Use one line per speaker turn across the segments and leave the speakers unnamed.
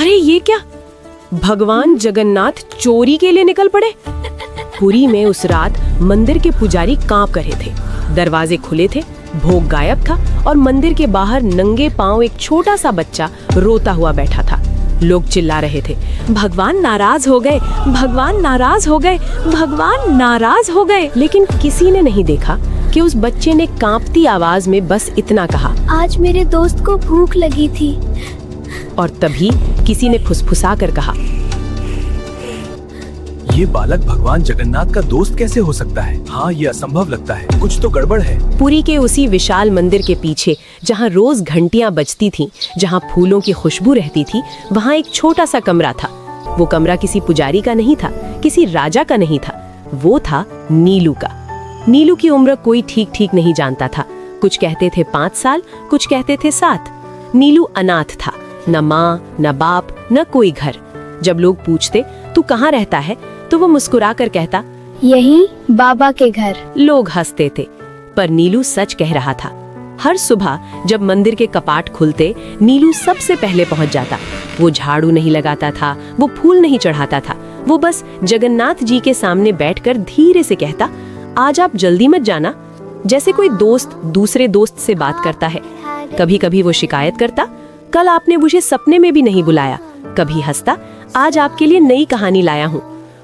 अरे ये क्या, भगवान जगन्नाथ चोरी के लिए निकल पड़े। पुरी में उस रात मंदिर के पुजारी कांप रहे थे। दरवाजे खुले थे, भोग गायब था और मंदिर के बाहर नंगे पांव एक छोटा सा बच्चा रोता हुआ बैठा था। लोग चिल्ला रहे थे, भगवान नाराज हो गए, भगवान नाराज हो गए, भगवान नाराज हो गए। लेकिन किसी ने नहीं देखा कि उस बच्चे ने कांपती आवाज में बस इतना कहा,
आज मेरे दोस्त को भूख लगी थी।
और तभी किसी ने फुसफुसा कर कहा,
ये बालक भगवान जगन्नाथ का दोस्त कैसे हो सकता है? हाँ, ये असंभव लगता है, कुछ तो गड़बड़ है।
पुरी के उसी विशाल मंदिर के पीछे जहाँ रोज घंटियां बजती थीं, जहाँ फूलों की खुशबू रहती थी, वहाँ एक छोटा सा कमरा था। वो कमरा किसी पुजारी का नहीं था, किसी राजा का नहीं था, वो था नीलू का। नीलू की उम्र कोई ठीक नहीं जानता था। कुछ कहते थे 5 साल, कुछ कहते थे 7। नीलू अनाथ था, न माँ न बाप न कोई घर। जब लोग पूछते तू कहाँ रहता है, तो वो मुस्कुरा कर कहता,
यही बाबा के घर।
लोग हंसते थे, पर नीलू सच कह रहा था। हर सुबह जब मंदिर के कपाट खुलते, नीलू सबसे पहले पहुंच जाता। वो झाड़ू नहीं लगाता था, वो फूल नहीं चढ़ाता था, वो बस जगन्नाथ जी के सामने बैठकर धीरे से कहता, आज आप जल्दी मत जाना। जैसे कोई दोस्त दूसरे दोस्त से बात करता है। कभी कभी वो शिकायत करता, कल आपने मुझे सपने में भी नहीं बुलाया। कभी हंसता, आज आपके लिए नई कहानी लाया हूँ।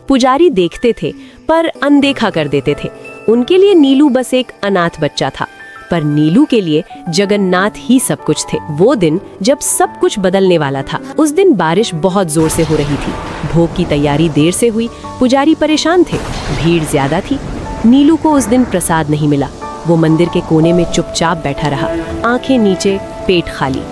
पुजारी देखते थे पर अनदेखा कर देते थे। उनके लिए नीलू बस एक अनाथ बच्चा था, पर नीलू के लिए जगन्नाथ ही सब कुछ थे। वो दिन जब सब कुछ बदलने वाला था। उस दिन बारिश बहुत जोर से हो रही थी। भोग की तैयारी देर से हुई, पुजारी परेशान थे, भीड़ ज्यादा थी। नीलू को उस दिन प्रसाद नहीं मिला। वो मंदिर के कोने में चुपचाप बैठा रहा, आंखें नीचे, पेट खाली।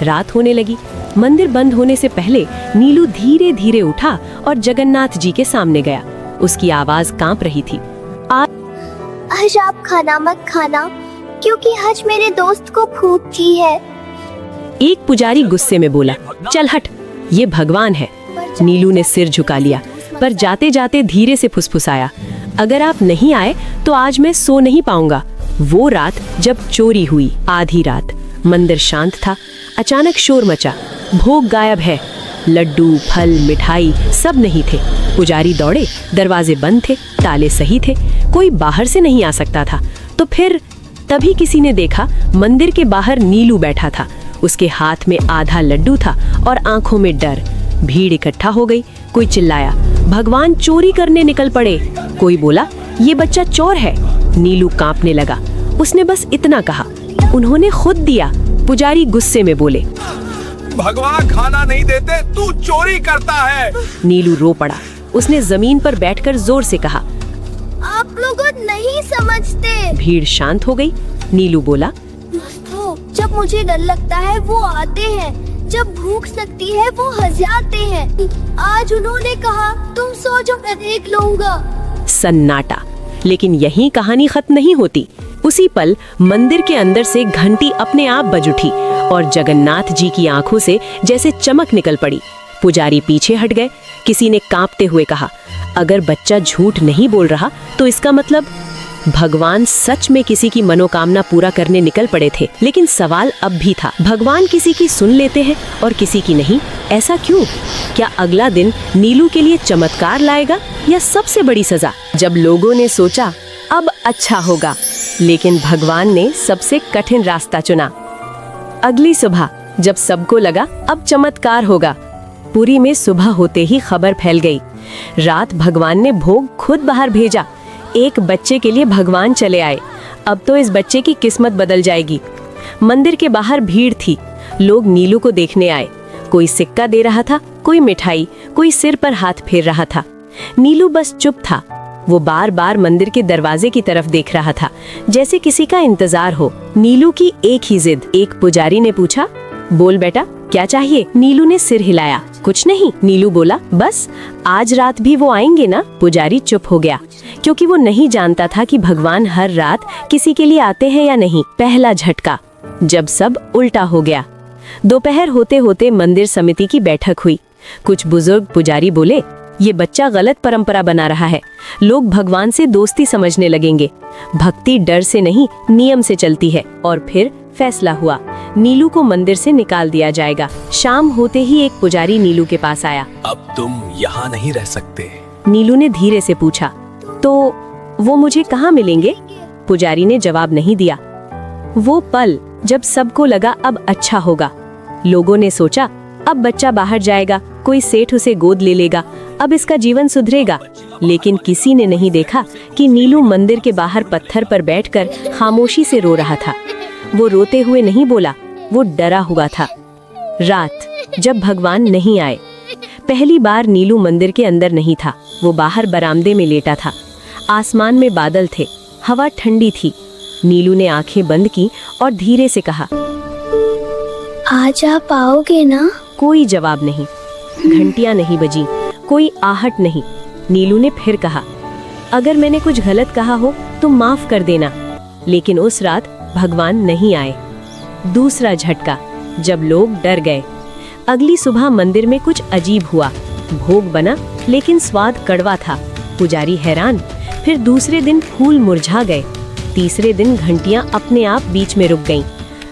रात होने लगी। मंदिर बंद होने से पहले नीलू धीरे धीरे उठा और जगन्नाथ जी के सामने गया। उसकी आवाज कांप रही थी,
आज आप खाना मत खाना, क्योंकि आज मेरे दोस्त को भूख थी है।
एक पुजारी गुस्से में बोला, चल हट, ये भगवान है। नीलू ने सिर झुका लिया, पर जाते जाते धीरे से फुसफुसाया, अगर आप नहीं आए तो आज मैं सो नहीं पाऊंगा। वो रात जब चोरी हुई, आधी रात, मंदिर शांत था। अचानक शोर मचा, भोग गायब है। लड्डू, फल, मिठाई सब नहीं थे। पुजारी दौड़े, दरवाजे बंद थे, ताले सही थे, कोई बाहर से नहीं आ सकता था। तो फिर तभी किसी ने देखा, मंदिर के बाहर नीलू बैठा था। उसके हाथ में आधा लड्डू था और आंखों में डर। भीड़ इकट्ठा हो गई। कोई चिल्लाया, भगवान चोरी करने निकल पड़े। कोई बोला, ये बच्चा चोर है। नीलू कांपने लगा। उसने बस इतना कहा, उन्होंने खुद दिया। पुजारी गुस्से में बोले,
भगवान खाना नहीं देते, तू चोरी करता है।
नीलू रो पड़ा। उसने जमीन पर बैठकर जोर से कहा,
आप लोग नहीं समझते।
भीड़ शांत हो गई। नीलू बोला,
दोस्तों, जब मुझे डर लगता है वो आते हैं, जब भूख लगती है वो हंसाते हैं। आज उन्होंने कहा तुम सो जाओ, मैं देख लूंगा।
सन्नाटा। लेकिन यहीं कहानी खत्म नहीं होती। उसी पल मंदिर के अंदर से घंटी अपने आप बज उठी और जगन्नाथ जी की आंखों से जैसे चमक निकल पड़ी। पुजारी पीछे हट गए। किसी ने कांपते हुए कहा, अगर बच्चा झूठ नहीं बोल रहा तो इसका मतलब भगवान सच में किसी की मनोकामना पूरा करने निकल पड़े थे। लेकिन सवाल अब भी था, भगवान किसी की सुन लेते हैं और किसी की नहीं। ऐसा क्यों? क्या अगला दिन नीलू के लिए चमत्कार लाएगा या सबसे बड़ी सजा? जब लोगों ने सोचा अब अच्छा होगा, लेकिन भगवान ने सबसे कठिन रास्ता चुना। अगली सुबह जब सबको लगा अब चमत्कार होगा, पुरी में सुबह होते ही खबर फैल गई। रात भगवान ने भोग खुद बाहर भेजा। एक बच्चे के लिए भगवान चले आए। अब तो इस बच्चे की किस्मत बदल जाएगी। मंदिर के बाहर भीड़ थी। लोग नीलू को देखने आए। कोई सिक्का दे रहा था, कोई मिठाई, कोई सिर पर हाथ फेर रहा था। नीलू बस चुप था। वो बार बार मंदिर के दरवाजे की तरफ देख रहा था, जैसे किसी का इंतजार हो। नीलू की एक ही जिद। एक पुजारी ने पूछा, बोल बेटा क्या चाहिए? नीलू ने सिर हिलाया, कुछ नहीं। नीलू बोला, बस आज रात भी वो आएंगे ना? पुजारी चुप हो गया, क्योंकि वो नहीं जानता था कि भगवान हर रात किसी के लिए आते हैं या नहीं। पहला झटका, जब सब उल्टा हो गया। दोपहर होते होते मंदिर समिति की बैठक हुई। कुछ बुजुर्ग पुजारी बोले, ये बच्चा गलत परंपरा बना रहा है। लोग भगवान से दोस्ती समझने लगेंगे। भक्ति डर से नहीं, नियम से चलती है। और फिर फैसला हुआ, नीलू को मंदिर से निकाल दिया जाएगा। शाम होते ही एक पुजारी नीलू के पास आया।
अब तुम यहाँ नहीं रह सकते।
नीलू ने धीरे से पूछा, तो वो मुझे कहाँ मिलेंगे? पुजारी ने जवाब नहीं दिया। वो पल जब सबको लगा अब अच्छा होगा। लोगों ने सोचा अब बच्चा बाहर जाएगा, कोई सेठ उसे गोद ले लेगा, अब इसका जीवन सुधरेगा। लेकिन किसी ने नहीं देखा कि नीलू मंदिर के बाहर पत्थर पर बैठकर खामोशी से रो रहा था। वो रोते हुए नहीं बोला, वो डरा हुआ था। रात जब भगवान नहीं आए। पहली बार नीलू मंदिर के अंदर नहीं था, वो बाहर बरामदे में लेटा था। आसमान में बादल थे, हवा ठंडी थी। नीलू ने आंखें बंद की और धीरे से कहा,
आज आप आओगे ना?
कोई जवाब नहीं, घंटियां नहीं बजी, कोई आहट नहीं। नीलू ने फिर कहा, अगर मैंने कुछ गलत कहा हो तो माफ कर देना। लेकिन उस रात भगवान नहीं आए। दूसरा झटका, जब लोग डर गए। अगली सुबह मंदिर में कुछ अजीब हुआ। भोग बना लेकिन स्वाद कड़वा था। पुजारी हैरान। फिर दूसरे दिन फूल मुरझा गए। तीसरे दिन घंटियां अपने आप बीच में रुक गईं।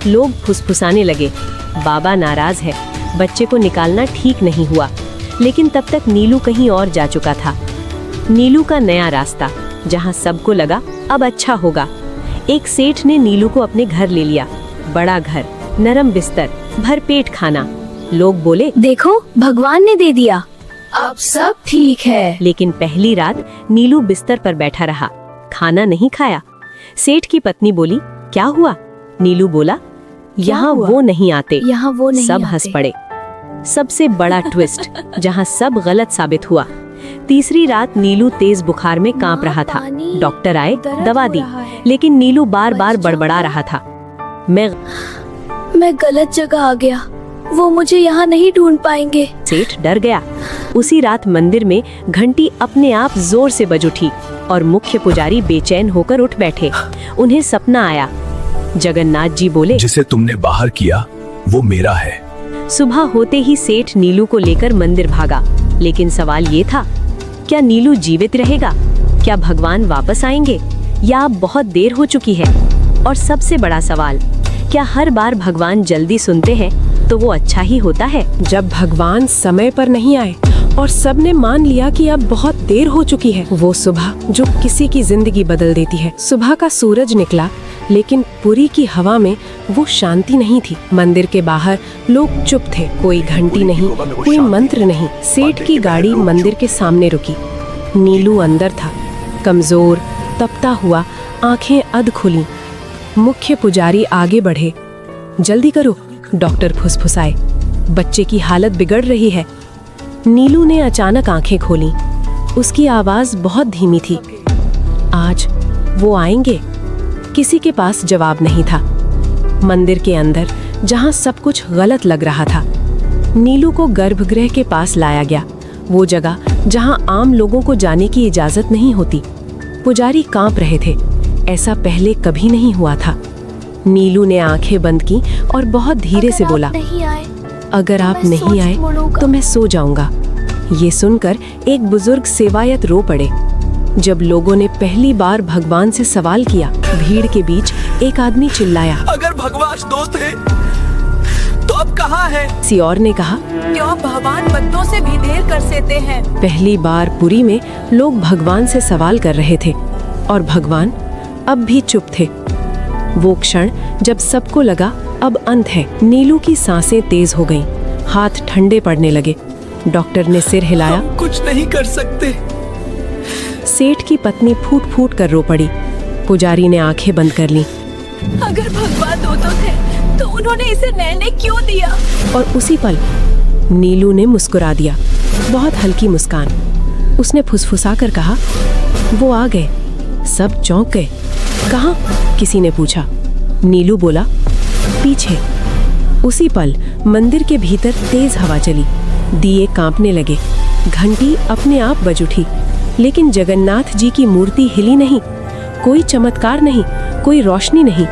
लोग फुसफुसाने लगे, बाबा नाराज है, बच्चे को निकालना ठीक नहीं हुआ। लेकिन तब तक नीलू कहीं और जा चुका था। नीलू का नया रास्ता, जहां सबको लगा अब अच्छा होगा। एक सेठ ने नीलू को अपने घर ले लिया। बड़ा घर, नरम बिस्तर, भरपेट खाना। लोग बोले,
देखो भगवान ने दे दिया, अब सब ठीक है।
लेकिन पहली रात नीलू बिस्तर पर बैठा रहा, खाना नहीं खाया। सेठ की पत्नी बोली, क्या हुआ? नीलू बोला, यहाँ वो नहीं आते।
यहाँ वो नहीं
सब हंस
आते।
पड़े। सबसे बड़ा ट्विस्ट, जहाँ सब गलत साबित हुआ। तीसरी रात नीलू तेज बुखार में कांप रहा था। डॉक्टर आए, दवा दी, लेकिन नीलू बार बार बड़बड़ा रहा था,
मैं गलत जगह आ गया, वो मुझे यहाँ नहीं ढूंढ पाएंगे।
सेठ डर गया। उसी रात मंदिर में घंटी अपने आप जोर से बज उठी और मुख्य पुजारी बेचैन होकर उठ बैठे। उन्हें सपना आया। जगन्नाथ जी बोले,
जिसे तुमने बाहर किया वो मेरा है।
सुबह होते ही सेठ नीलू को लेकर मंदिर भागा। लेकिन सवाल ये था, क्या नीलू जीवित रहेगा? क्या भगवान वापस आएंगे? या अब बहुत देर हो चुकी है? और सबसे बड़ा सवाल, क्या हर बार भगवान जल्दी सुनते हैं तो वो अच्छा ही होता है?
जब भगवान समय पर नहीं आए और सबने मान लिया कि अब बहुत देर हो चुकी है, वो सुबह जो किसी की जिंदगी बदल देती है। सुबह का सूरज निकला, लेकिन पुरी की हवा में वो शांति नहीं थी। मंदिर के बाहर लोग चुप थे, कोई घंटी नहीं, कोई मंत्र नहीं। सेठ की गाड़ी मंदिर के सामने रुकी। नीलू अंदर था, कमजोर, तपता हुआ, आंखें अध खुली। मुख्य पुजारी आगे बढ़े। जल्दी करो, डॉक्टर फुसफुसाए, बच्चे की हालत बिगड़ रही है। नीलू ने अचानक आंखें खोली। उसकी आवाज बहुत धीमी थी, आज वो आएंगे? किसी के पास जवाब नहीं था। मंदिर के अंदर, जहां सब कुछ गलत लग रहा था, नीलू को गर्भगृह के पास लाया गया, वो जगह जहां आम लोगों को जाने की इजाजत नहीं होती। पुजारी कांप रहे थे, ऐसा पहले कभी नहीं हुआ था। नीलू ने आंखें बंद की और बहुत धीरे से बोला, अगर आप नहीं आए तो मैं सो जाऊंगा। ये सुनकर एक बुजुर्ग सेवायत रो पड़े। जब लोगों ने पहली बार भगवान से सवाल किया, भीड़ के बीच एक आदमी चिल्लाया,
अगर भगवान दोस्त है तो अब कहाँ है?
किसी और ने कहा,
क्यों भगवान बच्चों से भी देर कर देते हैं?
पहली बार पुरी में लोग भगवान से सवाल कर रहे थे और भगवान अब भी चुप थे। वो क्षण जब सबको लगा अब अंत है। नीलू की सांसें तेज हो गईं, हाथ ठंडे पड़ने लगे। डॉक्टर ने सिर हिलाया,
हम कुछ नहीं कर सकते।
सेठ की पत्नी फूट फूट कर रो पड़ी। पुजारी ने आंखें बंद कर लीं।
अगर भगवान दो तो थे तो उन्होंने इसे नैने क्यों दिया?
और उसी पल नीलू ने मुस्कुरा दिया, बहुत हल्की मुस्कान। उसने फुसफुसा कर कहा, वो आ गए। सब चौंक गए। कहाँ? किसी ने पूछा। नीलू बोला, पीछे। उसी पल मंदिर के भीतर तेज हवा चली, दिए कांपने लगे, घंटी अपने आप बज उठी। लेकिन जगन्नाथ जी की मूर्ति हिली नहीं, कोई चमत्कार नहीं, कोई रोशनी नहीं।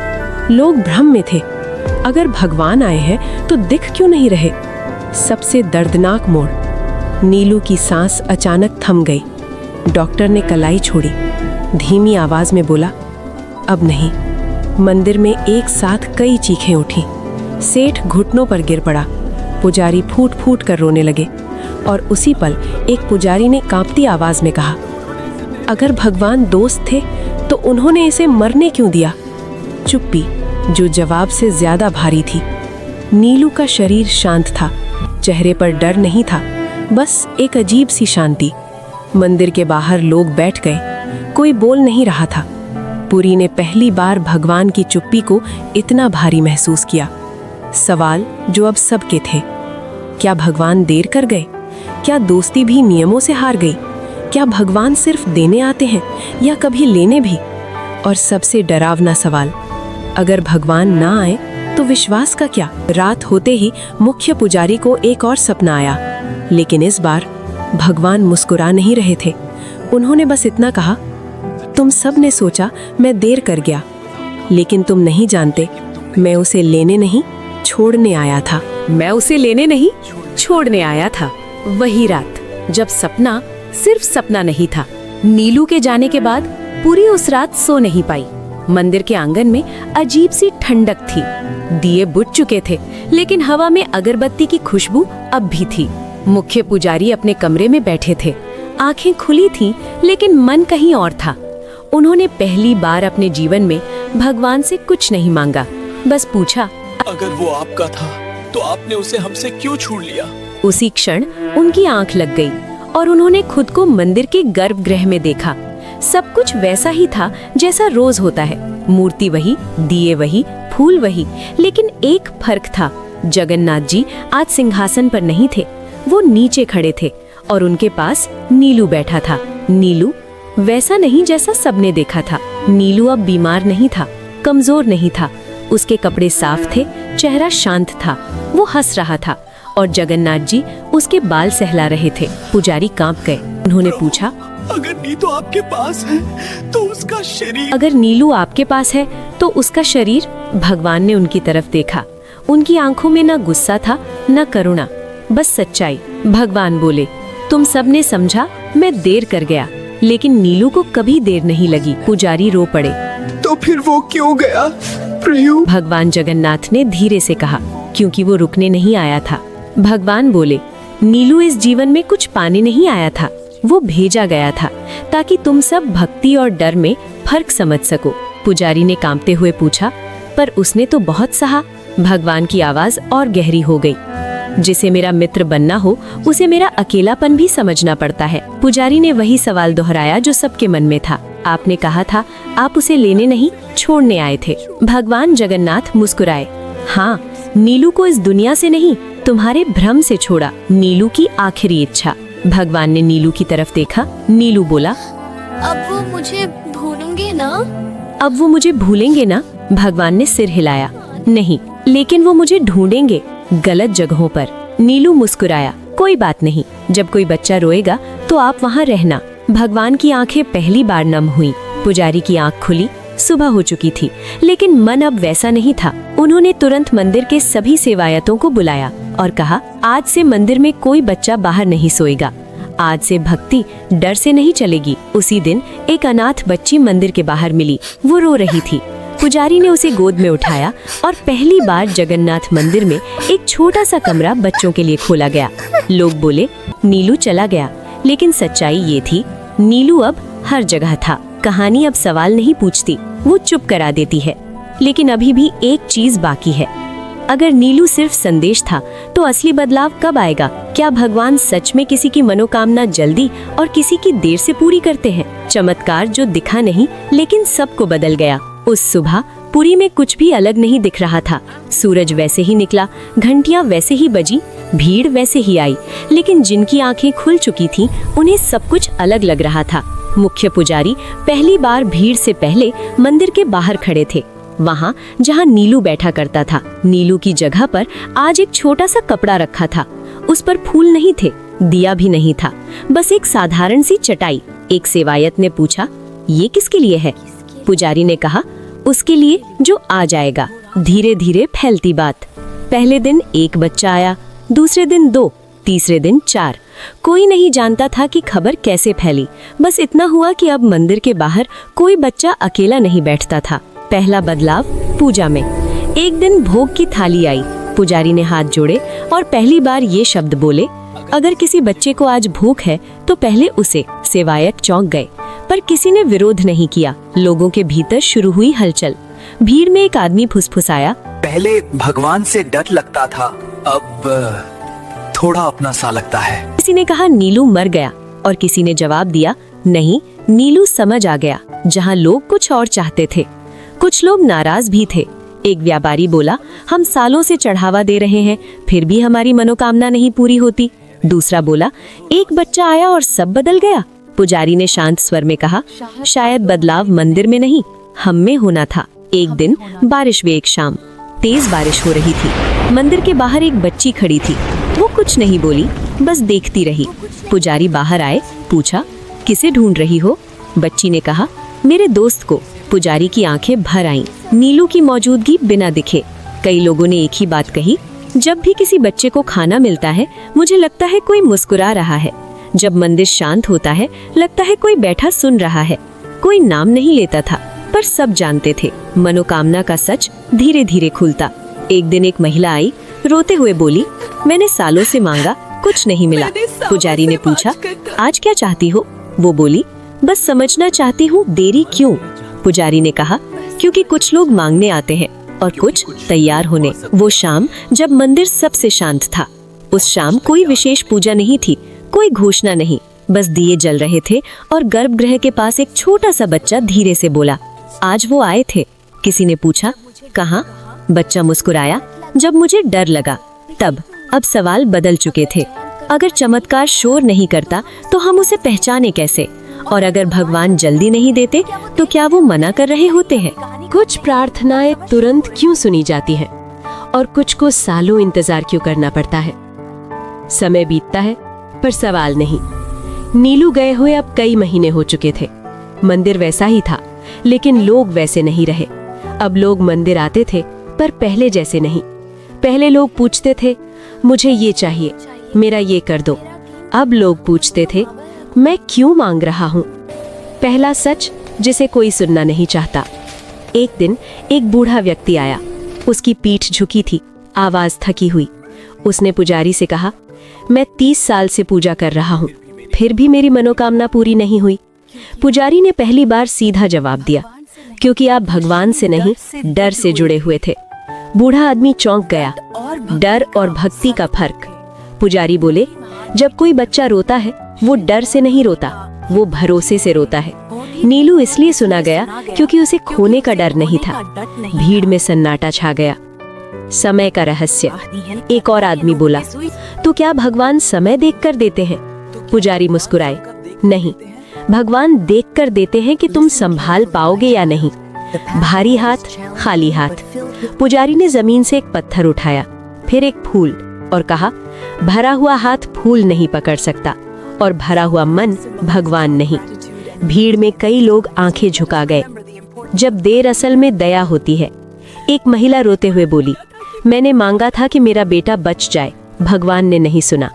लोग भ्रम में थे, अगर भगवान आए हैं तो दिख क्यों नहीं रहे? सबसे दर्दनाक मोड़, नीलू की सांस अचानक थम गई। डॉक्टर ने कलाई छोड़ी, धीमी आवाज में बोला, अब नहीं, मंदिर में एक साथ कई चीखें उठी। सेठ घुटनों पर गिर पड़ा। पुजारी फूट फूट कर रोने लगे और उसी पल एक पुजारी ने कांपती आवाज में कहा, अगर भगवान दोस्त थे तो उन्होंने इसे मरने क्यों दिया? चुप्पी जो जवाब से ज्यादा भारी थी। नीलू का शरीर शांत था, चेहरे पर डर नहीं था, बस एक अजीब सी शांति। मंदिर के बाहर लोग बैठ गए, कोई बोल नहीं रहा था। पुरी ने पहली बार भगवान की चुप्पी को इतना भारी महसूस किया। सवाल जो अब सबके थे, क्या भगवान देर कर गए? क्या दोस्ती भी नियमों से हार गई? क्या भगवान सिर्फ देने आते हैं या कभी लेने भी? और सबसे डरावना सवाल, अगर भगवान ना आए तो विश्वास का क्या? रात होते ही मुख्य पुजारी को एक और सपना आया, लेकिन इस बार भगवान मुस्कुरा नहीं रहे थे। उन्होंने बस इतना कहा, तुम सब ने सोचा मैं देर कर गया, लेकिन तुम नहीं जानते मैं उसे लेने नहीं छोड़ने आया था।
मैं उसे लेने नहीं छोड़ने आया था। वही रात जब सपना सिर्फ सपना नहीं था। नीलू के जाने के बाद पूरी उस रात सो नहीं पाई। मंदिर के आंगन में अजीब सी ठंडक थी। दिए बुझ चुके थे, लेकिन हवा में अगरबत्ती की खुशबू अब भी थी। मुख्य पुजारी अपने कमरे में बैठे थे। आंखें खुली थीं, लेकिन मन कहीं और था। उन्होंने पहली बार अपने जीवन में भगवान से कुछ नहीं मांगा, बस पूछा,
अगर वो आपका था तो आपने उसे हमसे क्यों छीन लिया?
उसी क्षण उनकी आंख लग गई और उन्होंने खुद को मंदिर के गर्भगृह में देखा। सब कुछ वैसा ही था जैसा रोज होता है। मूर्ति वही, दिए वही, फूल वही, लेकिन एक फर्क था। जगन्नाथ जी आज सिंहासन पर नहीं थे, वो नीचे खड़े थे और उनके पास नीलू बैठा था। नीलू वैसा नहीं जैसा सबने देखा था। नीलू अब बीमार नहीं था, कमजोर नहीं था। उसके कपड़े साफ थे, चेहरा शांत था, वो हंस रहा था और जगन्नाथ जी उसके बाल सहला रहे थे। पुजारी कांप गए। उन्होंने पूछा,
अगर नीलू आपके पास है तो उसका शरीर?
अगर नीलू आपके पास है तो उसका शरीर? भगवान ने उनकी तरफ देखा। उनकी आंखों में न गुस्सा था न करुणा, बस सच्चाई। भगवान बोले, तुम सबने समझा मैं देर कर गया, लेकिन नीलू को कभी देर नहीं लगी। पुजारी रो पड़े।
तो फिर वो क्यों गया? प्रभु,
भगवान जगन्नाथ ने धीरे से कहा, क्योंकि वो रुकने नहीं आया था। भगवान बोले, नीलू इस जीवन में कुछ पाने नहीं आया था, वो भेजा गया था ताकि तुम सब भक्ति और डर में फर्क समझ सको। पुजारी ने कांपते हुए पूछा, पर उसने तो बहुत सहा। भगवान की आवाज और गहरी हो गई, जिसे मेरा मित्र बनना हो उसे मेरा अकेलापन भी समझना पड़ता है। पुजारी ने वही सवाल दोहराया जो सबके मन में था। आपने कहा था आप उसे लेने नहीं छोड़ने आए थे। भगवान जगन्नाथ मुस्कुराए। हाँ, नीलू को इस दुनिया से नहीं, तुम्हारे भ्रम से छोड़ा। नीलू की आखिरी इच्छा। भगवान ने नीलू की तरफ देखा। नीलू बोला,
अब वो मुझे भूलेंगे ना?
अब वो मुझे भूलेंगे ना? भगवान ने सिर हिलाया। नहीं, लेकिन वो मुझे ढूंढेंगे गलत जगहों पर। नीलू मुस्कुराया। कोई बात नहीं, जब कोई बच्चा रोएगा तो आप वहाँ रहना। भगवान की आंखें पहली बार नम हुई। पुजारी की आंख खुली। सुबह हो चुकी थी, लेकिन मन अब वैसा नहीं था। उन्होंने तुरंत मंदिर के सभी सेवायतों को बुलाया और कहा, आज से मंदिर में कोई बच्चा बाहर नहीं सोएगा। आज से भक्ति डर से नहीं चलेगी। उसी दिन एक अनाथ बच्ची मंदिर के बाहर मिली। वो रो रही थी। पुजारी ने उसे गोद में उठाया और पहली बार जगन्नाथ मंदिर में एक छोटा सा कमरा बच्चों के लिए खोला गया। लोग बोले, नीलू चला गया, लेकिन सच्चाई ये थी, नीलू अब हर जगह था। कहानी अब सवाल नहीं पूछती, वो चुप करा देती है। लेकिन अभी भी एक चीज बाकी है। अगर नीलू सिर्फ संदेश था, तो असली बदलाव कब आएगा? क्या भगवान सच में किसी की मनोकामना जल्दी और किसी की देर से पूरी करते हैं? चमत्कार जो दिखा नहीं, लेकिन सबको बदल गया। उस सुबह पुरी में कुछ भी अलग नहीं दिख रहा था। सूरज वैसे ही निकला, घंटियां वैसे ही बजी, भीड़ वैसे ही आई, लेकिन जिनकी आंखें खुल चुकी थीं, उन्हें सब कुछ अलग लग रहा था। मुख्य पुजारी पहली बार भीड़ से पहले मंदिर के बाहर खड़े थे, वहाँ जहाँ नीलू बैठा करता था। नीलू की जगह पर आज एक छोटा सा कपड़ा रखा था। उस पर फूल नहीं थे, दिया भी नहीं था, बस एक साधारण सी चटाई। एक सेवायत ने पूछा, ये किसके लिए है? पुजारी ने कहा, उसके लिए जो आ जाएगा। धीरे धीरे फैलती बात। पहले दिन एक बच्चा आया, दूसरे दिन 2, तीसरे दिन 4। कोई नहीं जानता था कि खबर कैसे फैली। बस इतना हुआ कि अब मंदिर के बाहर कोई बच्चा अकेला नहीं बैठता था। पहला बदलाव पूजा में। एक दिन भोग की थाली आई। पुजारी ने हाथ जोड़े और पहली बार ये शब्द बोले, अगर किसी बच्चे को आज भूख है तो पहले उसे। सेवायत चौंक गए, पर किसी ने विरोध नहीं किया। लोगों के भीतर शुरू हुई हलचल। भीड़ में एक आदमी फुसफुसाया,
पहले भगवान से डर लगता था, अब थोड़ा अपना सा लगता है।
किसी ने कहा नीलू मर गया और किसी ने जवाब दिया, नहीं, नीलू समझ आ गया जहाँ लोग कुछ और चाहते थे। कुछ लोग नाराज भी थे। एक व्यापारी बोला, हम सालों से चढ़ावा दे रहे हैं, फिर भी हमारी मनोकामना नहीं पूरी होती। दूसरा बोला, एक बच्चा आया और सब बदल गया। पुजारी ने शांत स्वर में कहा, शायद बदलाव मंदिर में नहीं, हम में होना था। एक दिन बारिश हुई। एक शाम तेज बारिश हो रही थी। मंदिर के बाहर एक बच्ची खड़ी थी। वो कुछ नहीं बोली, बस देखती रही। पुजारी बाहर आए, पूछा, किसे ढूंढ रही हो? बच्ची ने कहा, मेरे दोस्त को। पुजारी की आंखें भर आईं। नीलू की मौजूदगी बिना दिखे। कई लोगों ने एक ही बात कही, जब भी किसी बच्चे को खाना मिलता है मुझे लगता है कोई मुस्कुरा रहा है। जब मंदिर शांत होता है लगता है कोई बैठा सुन रहा है। कोई नाम नहीं लेता था, पर सब जानते थे। मनोकामना का सच धीरे धीरे खुलता। एक दिन एक महिला आई, रोते हुए बोली, मैंने सालों से मांगा, कुछ नहीं मिला। पुजारी ने पूछा, आज क्या चाहती हो? वो बोली, बस समझना चाहती हूँ, देरी क्यों? पुजारी ने कहा, क्योंकि कुछ लोग मांगने आते हैं और कुछ तैयार होने। वो शाम जब मंदिर सबसे शांत था। उस शाम कोई विशेष पूजा नहीं थी, कोई घोषणा नहीं, बस दिए जल रहे थे और गर्भगृह के पास एक छोटा सा बच्चा धीरे से बोला, आज वो आए थे? किसी ने पूछा, कहाँ? बच्चा मुस्कुराया, जब मुझे डर लगा तब। अब सवाल बदल चुके थे। अगर चमत्कार शोर नहीं करता तो हम उसे पहचाने कैसे? और अगर भगवान जल्दी नहीं देते तो क्या वो मना कर रहे होते हैं?
कुछ प्रार्थनाएं तुरंत क्यों सुनी जाती हैं और कुछ को सालों इंतजार क्यों करना पड़ता है? समय बीतता है पर सवाल नहीं। नीलू गए हुए अब कई महीने हो चुके थे। मंदिर वैसा ही था, लेकिन लोग वैसे नहीं रहे। अब लोग मंदिर आते थे पर पहले जैसे नहीं। पहले लोग पूछते थे, मुझे ये चाहिए, मेरा ये कर दो। अब लोग पूछते थे, मैं क्यों मांग रहा हूँ? पहला सच जिसे कोई सुनना नहीं चाहता। एक दिन एक बूढ़ा व्यक्ति आया। उसकी पीठ झुकी थी, आवाज थकी हुई। उसने पुजारी से कहा, मैं 30 साल से पूजा कर रहा हूँ, फिर भी मेरी मनोकामना पूरी नहीं हुई। पुजारी ने पहली बार सीधा जवाब दिया, क्योंकि आप भगवान से नहीं, डर से जुड़े हुए थे। बूढ़ा आदमी चौंक गया। डर और भक्ति का फर्क। पुजारी बोले, जब कोई बच्चा रोता है वो डर से नहीं रोता, वो भरोसे से रोता है। नीलू इसलिए सुना गया क्योंकि उसे खोने का डर नहीं था। भीड़ में सन्नाटा छा गया। समय का रहस्य। एक और आदमी बोला, तो क्या भगवान समय देखकर देते हैं? पुजारी मुस्कुराए, नहीं, भगवान देखकर देते हैं कि तुम संभाल पाओगे या नहीं। भारी हाथ, खाली हाथ। पुजारी ने जमीन से एक पत्थर उठाया, फिर एक फूल, और कहा, भरा हुआ हाथ फूल नहीं पकड़ सकता और भरा हुआ मन भगवान नहीं। भीड़ में कई लोग आंखें झुका गए। जब देर असल में दया होती है। एक महिला रोते हुए बोली, मैंने मांगा था कि मेरा बेटा बच जाए, भगवान ने नहीं सुना।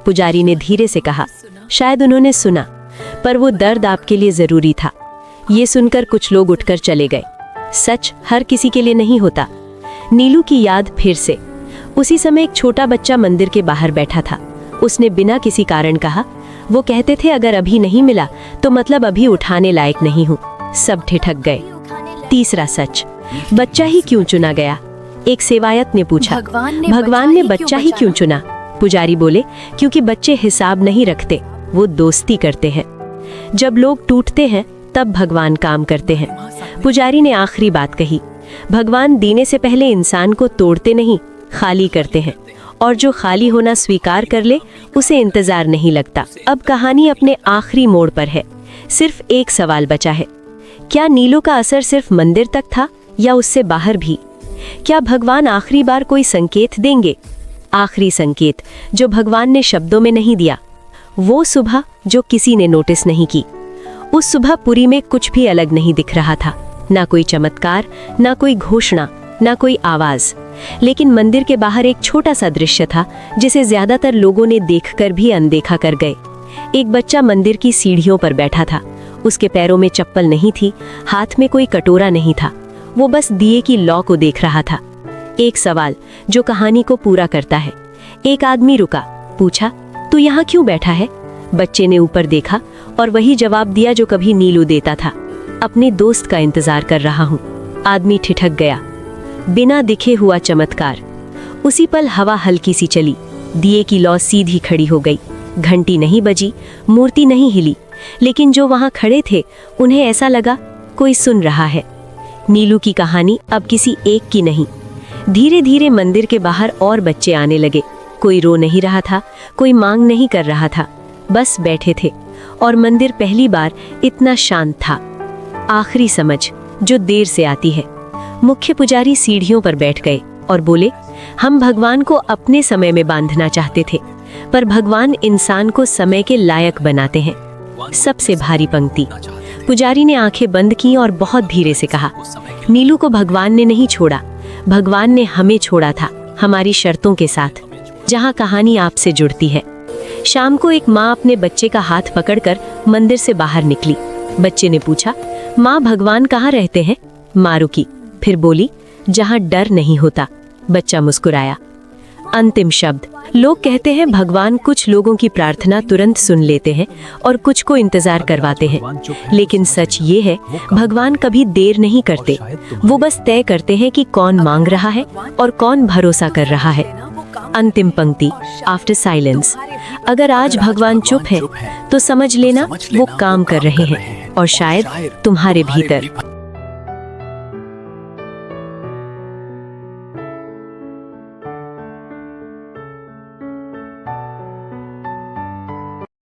पुजारी ने धीरे से कहा, शायद उन्होंने सुना, पर वो दर्द आपके लिए जरूरी था। ये सुनकर कुछ लोग उठकर चले गए। सच हर किसी के लिए नहीं होता। नीलू की याद फिर से। उसी समय एक छोटा बच्चा मंदिर के बाहर बैठा था। उसने बिना किसी कारण कहा, वो कहते थे अगर अभी नहीं मिला तो मतलब अभी उठाने लायक नहीं हूँ। सब ठिठक गए। तीसरा सच, बच्चा ही क्यों चुना गया? एक सेवायत ने पूछा, भगवान ने बच्चा ही क्यों चुना? पुजारी बोले, क्योंकि बच्चे हिसाब नहीं रखते, वो दोस्ती करते हैं। जब लोग टूटते हैं तब भगवान काम करते हैं। पुजारी ने आखिरी बात कही, भगवान देने से पहले इंसान को तोड़ते नहीं, खाली करते हैं, और जो खाली होना स्वीकार कर ले उसे इंतजार नहीं लगता। अब कहानी अपने आखिरी मोड़ पर है। सिर्फ एक सवाल बचा है, क्या नीलू का असर सिर्फ मंदिर तक था या उससे बाहर भी? क्या भगवान आखिरी बार कोई संकेत देंगे? आखिरी संकेत जो भगवान ने शब्दों में नहीं दिया, वो सुबह जो किसी ने नोटिस नहीं की। उस सुबह पुरी में कुछ भी अलग नहीं दिख रहा था, ना कोई चमत्कार, ना कोई घोषणा, ना कोई आवाज, लेकिन मंदिर के बाहर एक छोटा सा दृश्य था जिसे ज्यादातर लोगों ने देखकर भी अनदेखा कर गए। एक बच्चा मंदिर की सीढ़ियों पर बैठा था। उसके पैरों में चप्पल नहीं थी, हाथ में कोई कटोरा नहीं था।
वो बस दिए की लौ को देख रहा था। एक सवाल जो कहानी को पूरा करता है। एक आदमी रुका, पूछा, तू यहाँ क्यों बैठा है? बच्चे ने ऊपर देखा और वही जवाब दिया जो कभी नीलू देता था, अपने दोस्त का इंतजार कर रहा हूँ। आदमी ठिठक गया। बिना दिखे हुआ चमत्कार। उसी पल हवा हल्की सी चली, दिए की लौ सीधी खड़ी हो गई। घंटी नहीं बजी, मूर्ति नहीं हिली, लेकिन जो वहां खड़े थे उन्हें ऐसा लगा कोई सुन रहा है। नीलू की कहानी अब किसी एक की नहीं। धीरे धीरे मंदिर के बाहर और बच्चे आने लगे। कोई रो नहीं रहा था, कोई मांग नहीं कर रहा था, बस बैठे थे। और मंदिर पहली बार इतना शांत था। आखिरी समझ जो देर से आती है। मुख्य पुजारी सीढ़ियों पर बैठ गए और बोले, हम भगवान को अपने समय में बांधना चाहते थे, पर भगवान इंसान को समय के लायक बनाते हैं। सबसे भारी पंक्ति। पुजारी ने आंखें बंद की और बहुत धीरे से कहा, नीलू को भगवान ने नहीं छोड़ा, भगवान ने हमें छोड़ा था, हमारी शर्तों के साथ। जहां कहानी आपसे जुड़ती है। शाम को एक माँ अपने बच्चे का हाथ पकड़कर मंदिर से बाहर निकली। बच्चे ने पूछा, माँ भगवान कहाँ रहते हैं? माँ रुकी, फिर बोली, जहाँ डर नहीं होता। बच्चा मुस्कुराया। अंतिम शब्द। लोग कहते हैं भगवान कुछ लोगों की प्रार्थना तुरंत सुन लेते हैं और कुछ को इंतजार करवाते हैं, लेकिन सच ये है भगवान कभी देर नहीं करते। वो बस तय करते हैं कि कौन मांग रहा है और कौन भरोसा कर रहा है। अंतिम पंक्ति। After silence. अगर आज भगवान चुप है तो समझ लेना वो काम कर रहे हैं, और शायद तुम्हारे भीतर।